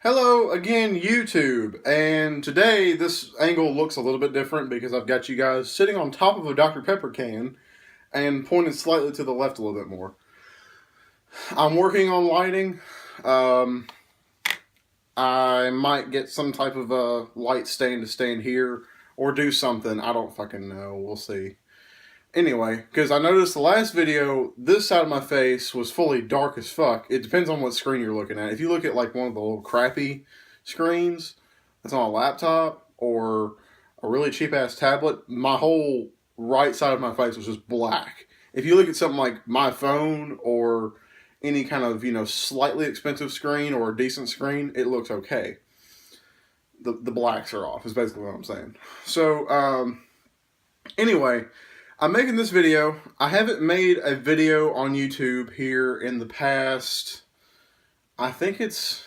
Hello again, YouTube, and today this angle looks a little bit different because I've got you guys sitting on top of a Dr. Pepper can and pointed slightly to the left a little bit more. I'm working on lighting. I might get some type of a light stand to stand here or do something. I don't fucking know. We'll see. Anyway, because I noticed the last video, this side of my face was fully dark as fuck. It depends on what screen you're looking at. If you look at like one of the little crappy screens that's on a laptop or a really cheap ass tablet, my whole right side of my face was just black. If you look at something like my phone or any kind of, slightly expensive screen or a decent screen, it looks okay. The blacks are off, is basically what I'm saying. So, anyway, I'm making this video. I haven't made a video on YouTube here in the past, I think it's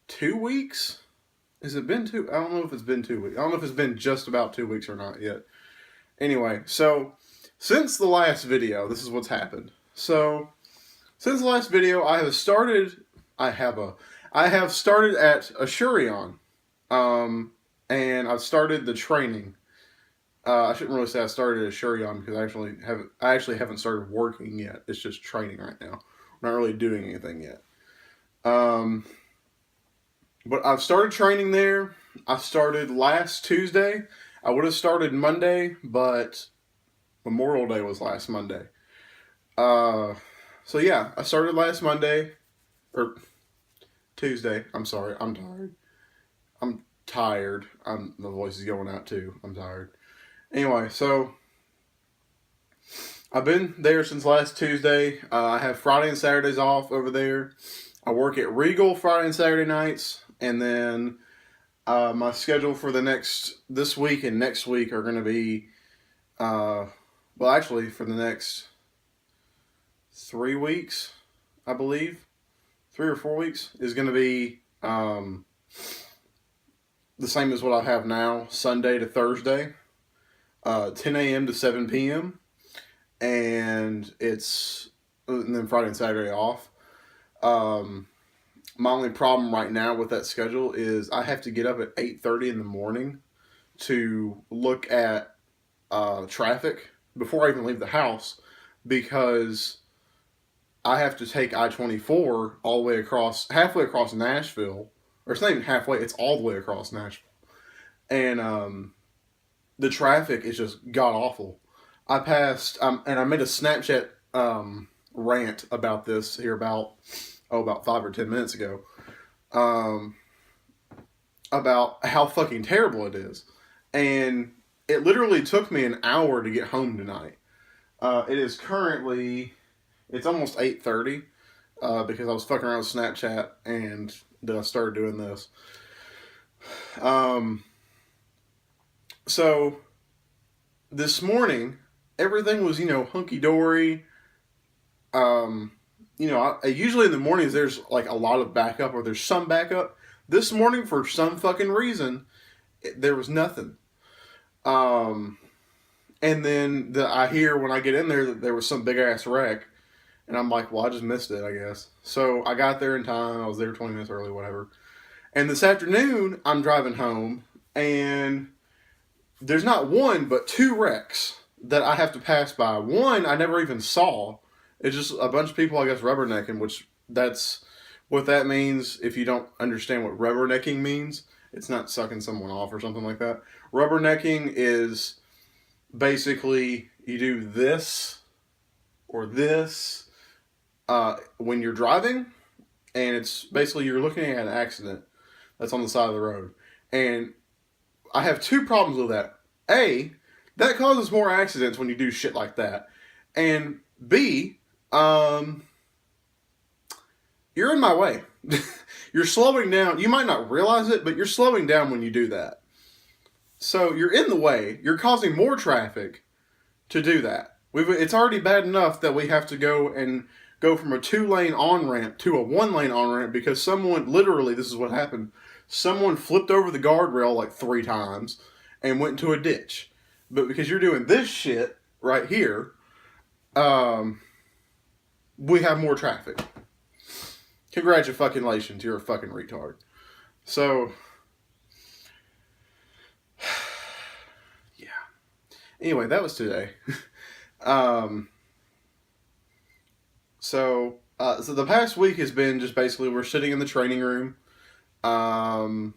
2 weeks? Has it been two? I don't know if it's been 2 weeks. I don't know if it's been just about 2 weeks or not yet. Anyway, so since the last video, this is what's happened. So since the last video, I have started at Asurion, and I've started the training. I shouldn't really say I started at Asurion because I actually haven't started working yet. It's just training right now. I'm not really doing anything yet. But I've started training there. I started last Tuesday. I would have started Monday, but Memorial Day was last Monday. So yeah, I started last Monday, or Tuesday. I'm sorry, I'm tired. The voice is going out too. I'm tired. Anyway, so I've been there since last Tuesday. I have Friday and Saturdays off over there. I work at Regal Friday and Saturday nights, and then my schedule for this week and next week are going to be, actually for the next 3 weeks, I believe, 3 or 4 weeks is going to be the same as what I have now, Sunday to Thursday. 10 a.m. to 7 p.m. And then Friday and Saturday off. My only problem right now with that schedule is I have to get up at 8:30 in the morning to look at traffic before I even leave the house, because I have to take I-24 all the way halfway across Nashville. Or it's not even halfway, it's all the way across Nashville. And the traffic is just god awful. I passed, and I made a Snapchat rant about this here about 5 or 10 minutes ago, about how fucking terrible it is. And it literally took me an hour to get home tonight. It's almost 8:30, because I was fucking around with Snapchat and then I started doing this. So this morning, everything was, hunky-dory. Usually in the mornings there's like a lot of backup, or there's some backup. This morning, for some fucking reason, there was nothing. And then I hear when I get in there that there was some big-ass wreck. And I'm like, well, I just missed it, I guess. So I got there in time. I was there 20 minutes early, whatever. And this afternoon, I'm driving home, and there's not one, but 2 wrecks that I have to pass by. One I never even saw. It's just a bunch of people, I guess, rubbernecking, which that's what that means. If you don't understand what rubbernecking means, it's not sucking someone off or something like that. Rubbernecking is basically you do this or this when you're driving, and it's basically you're looking at an accident that's on the side of the road. And I have 2 problems with that. A, that causes more accidents when you do shit like that. And B, you're in my way. You're slowing down. You might not realize it, but you're slowing down when you do that. So you're in the way. You're causing more traffic to do that. It's already bad enough that we have to go from a 2-lane on-ramp to a 1-lane on-ramp because someone, literally, this is what happened. Someone flipped over the guardrail like 3 times and went into a ditch. But because you're doing this shit right here, we have more traffic. congratulations, you're a fucking retard. So, yeah. Anyway, that was today. um, so the past week has been just basically we're sitting in the training room. Um,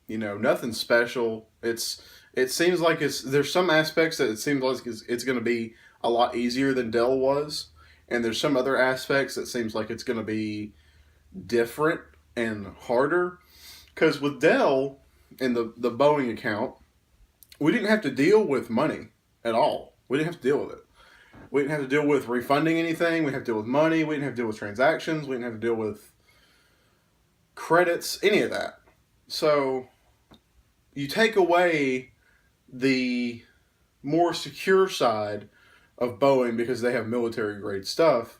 nothing special. It seems like there's some aspects that it seems like it's going to be a lot easier than Dell was, and there's some other aspects that seems like it's going to be different and harder. Because with Dell and the Boeing account, we didn't have to deal with money at all. We didn't have to deal with it. We didn't have to deal with refunding anything. We didn't have to deal with money. We didn't have to deal with transactions. We didn't have to deal with credits, any of that. So you take away the more secure side of Boeing because they have military grade stuff,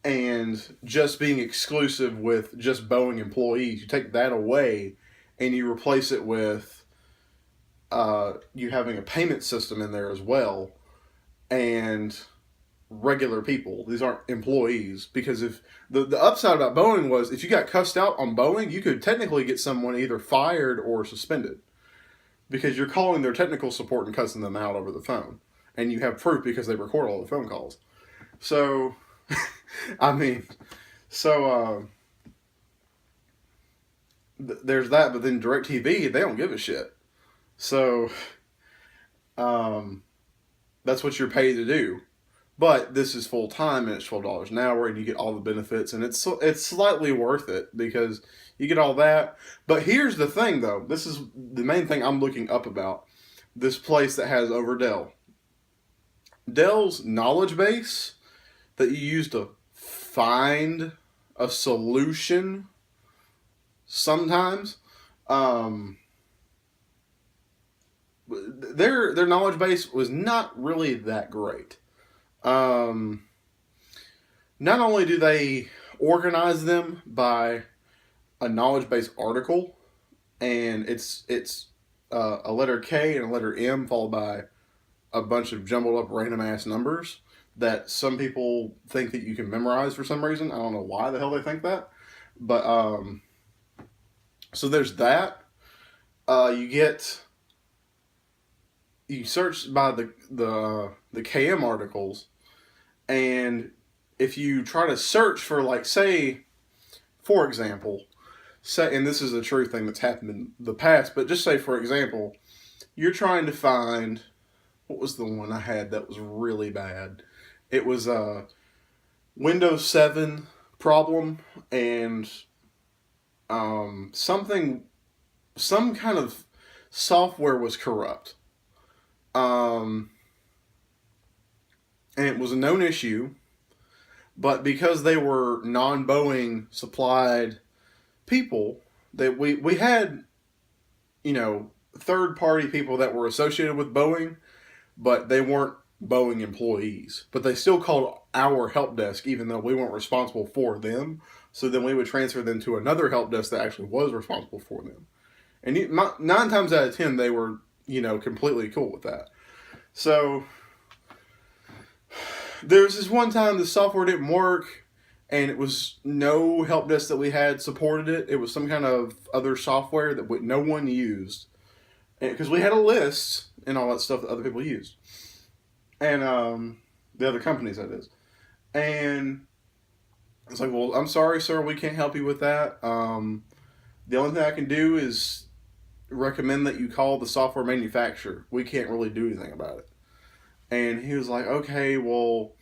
and just being exclusive with just Boeing employees. You take that away and you replace it with you having a payment system in there as well, and regular people. These aren't employees, because if the upside about Boeing was if you got cussed out on Boeing, you could technically get someone either fired or suspended, because you're calling their technical support and cussing them out over the phone, and you have proof because they record all the phone calls. So, I mean, so there's that. But then DirecTV, they don't give a shit. So, that's what you're paid to do. But this is full time and it's $12 an hour, and you get all the benefits, and it's slightly worth it because you get all that. But here's the thing, though. This is the main thing I'm looking up about this place that has over Dell. Dell's knowledge base that you use to find a solution sometimes. Their knowledge base was not really that great. Not only do they organize them by a knowledge base article, and it's a letter K and a letter M followed by a bunch of jumbled up random ass numbers that some people think that you can memorize for some reason. I don't know why the hell they think that, but so there's that. You search by the KM articles, and if you try to search for, like, say, for example, and this is a true thing that's happened in the past, but just say, for example, you're trying to find, what was the one I had that was really bad? It was a Windows 7 problem, and some kind of software was corrupt. And it was a known issue, but because they were non-Boeing supplied people, that we had, third-party people that were associated with Boeing, but they weren't Boeing employees. But they still called our help desk, even though we weren't responsible for them. So then we would transfer them to another help desk that actually was responsible for them. And 9 times out of 10, they were, completely cool with that. So there was this one time the software didn't work, and it was no help desk that we had supported it. It was some kind of other software that no one used, because we had a list and all that stuff that other people used, and the other companies, that is. And it's like, well, I'm sorry, sir, we can't help you with that. The only thing I can do is recommend that you call the software manufacturer. We can't really do anything about it. And he was like, okay, well,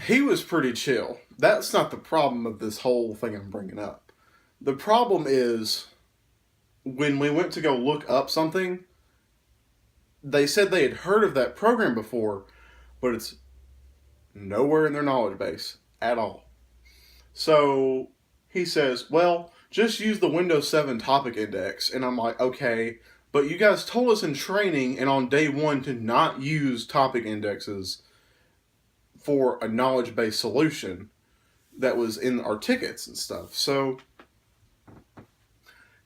he was pretty chill. That's not the problem of this whole thing I'm bringing up. The problem is, when we went to go look up something, they said they had heard of that program before, but it's nowhere in their knowledge base at all. So he says, well, just use the Windows 7 topic index. And I'm like, okay, but you guys told us in training and on day 1 to not use topic indexes for a knowledge-based solution that was in our tickets and stuff. So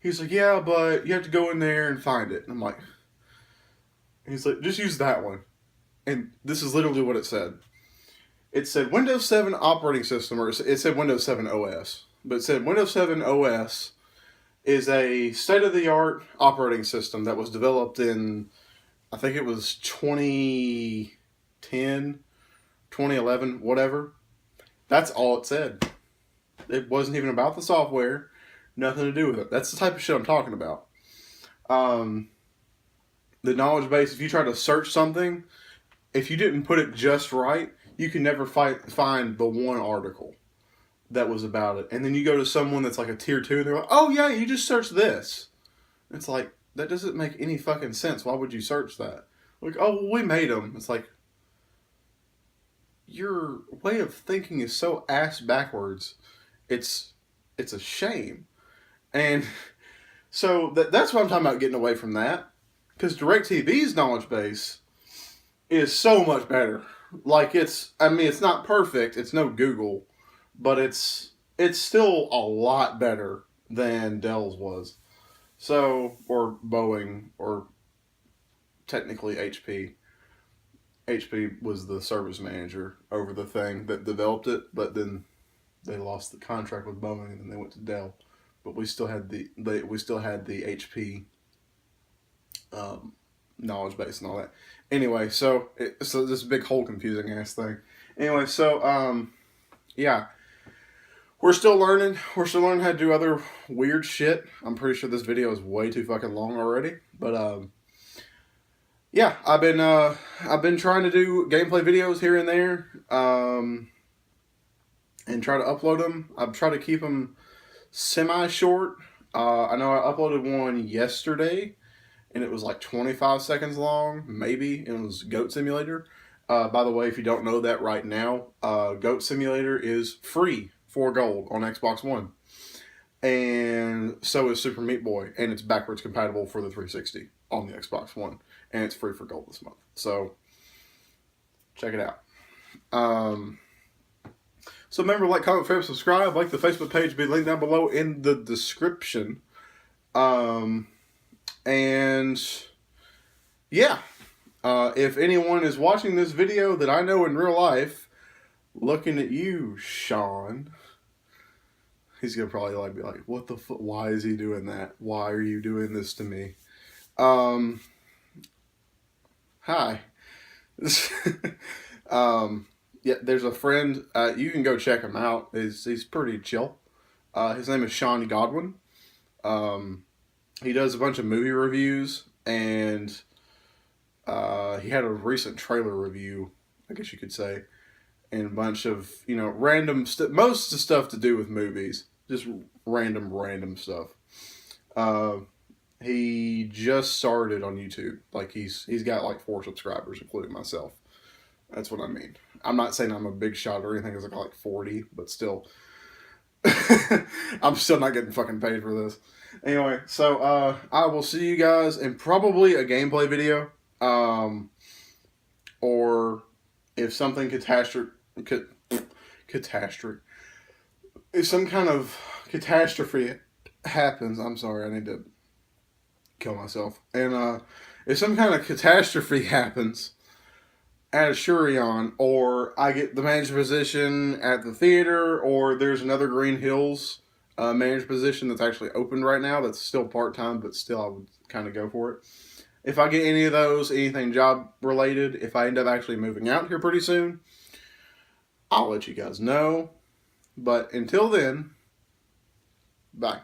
he's like, yeah, but you have to go in there and find it. And I'm like, he's like, just use that one. And this is literally what it said. it said Windows 7 operating system, or it said Windows 7 OS, but it said Windows 7 OS is a state-of-the-art operating system that was developed in, I think it was 2010, 2011, whatever. That's all it said. It wasn't even about the software. Nothing to do with it. That's the type of shit I'm talking about. The knowledge base, if you try to search something, if you didn't put it just right, you can never find the one article that was about it. And then you go to someone that's like a tier 2, and they're like, oh yeah, you just searched this. It's like, that doesn't make any fucking sense. Why would you search that? Like, oh, well, we made them. It's like, your way of thinking is so ass backwards. It's a shame. And so that's what I'm talking about, getting away from that. Because DirecTV's knowledge base is so much better. Like, it's not perfect. It's no Google. But it's still a lot better than Dell's was. So, or Boeing, or technically HP. HP was the service manager over the thing that developed it, but then they lost the contract with Boeing, and then they went to Dell. But we still had the HP knowledge base and all that. Anyway, so this big whole confusing ass thing. Anyway, so yeah, we're still learning. We're still learning how to do other weird shit. I'm pretty sure this video is way too fucking long already, but yeah, I've been trying to do gameplay videos here and there, and try to upload them. I've tried to keep them semi-short. I know I uploaded one yesterday, and it was like 25 seconds long, maybe. It was Goat Simulator. By the way, if you don't know that right now, Goat Simulator is free for gold on Xbox One. And so is Super Meat Boy, and it's backwards compatible for the 360 on the Xbox One. And it's free for gold this month. So, check it out. So remember, like, comment, favorite, subscribe. Like the Facebook page, be linked down below in the description. And yeah, if anyone is watching this video that I know in real life, looking at you, Sean, he's gonna probably like be like, "What the fuck? Why is he doing that? Why are you doing this to me?" Hi. Yeah, there's a friend. You can go check him out. He's pretty chill. His name is Sean Godwin. He does a bunch of movie reviews, and he had a recent trailer review, I guess you could say, and a bunch of, random most of the stuff to do with movies, just random stuff. He just started on YouTube. Like, he's got like 4 subscribers, including myself. That's what I mean. I'm not saying I'm a big shot or anything, because I got like 40, but still. I'm still not getting fucking paid for this. Anyway, so I will see you guys in probably a gameplay video. Or if something catastrophic, if some kind of catastrophe happens, I'm sorry, I need to kill myself. And if some kind of catastrophe happens at Asurion, or I get the manager position at the theater, or there's another Green Hills manager position that's actually open right now, that's still part-time, but still I would kind of go for it. If I get any of those, anything job related, if I end up actually moving out here pretty soon, I'll let you guys know. But until then, bye.